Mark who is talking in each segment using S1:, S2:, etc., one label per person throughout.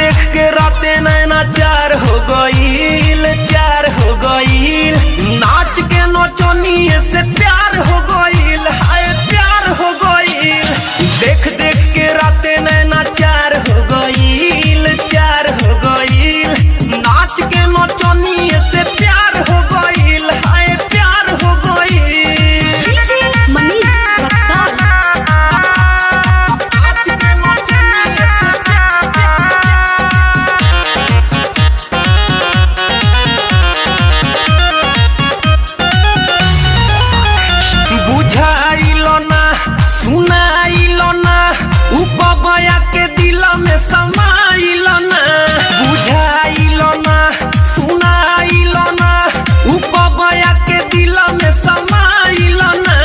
S1: देख के राते नैना चार हो गईल, चार हो गईल। नाच के नचनिए से प्यार हो गईल, हाय प्यार हो गईल। देख देख के राते नैना चार हो गईल, चार हो गईल। नाच के नचनिए से प्यार हो गईल, हाय प्यार हो गईल।
S2: मनीष रक्सौल।
S1: नाच के नचनिए से बुझाइलो ना, सुनाइलो ना, उपबया के दिल में समाइलो ना। बुझाइलो ना, सुनाइलो ना, उपबया के दिल में समाइलो ना।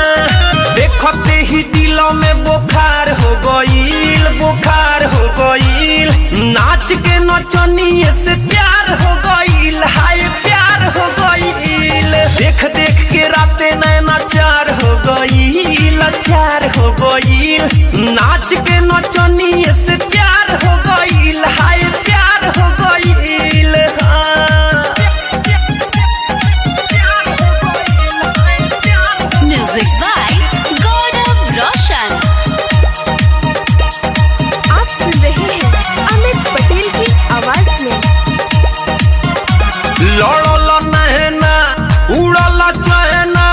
S1: देखते ही दिल में बुखार हो गईल, बुखार हो गईल। नाच के नचनिए से प्यार हो गईल, हाय प्यार हो गईल। देख देख के राते नैना चार हो गईल, चार हो गईल। नाच के नचनिए से प्यार हो गईल, हाय प्यार हो गईल।
S2: म्यूजिक बाय गौरव रोशन।
S3: आप सुन रहे हैं अमित पटेल की आवाज में।
S1: लड़ल नहना, उड़ल चहना,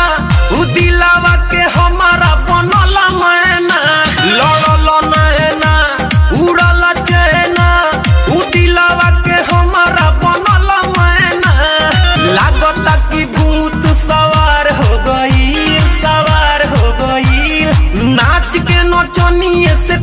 S1: उ दिलावा के हमारा बनल मैना। लड़ल नहना, उड़ल चहना, उ दिलावा के हमारा बनल मैना। लागता कि भूत सवार हो गईल, सवार हो गईल। नाच के नचनिए से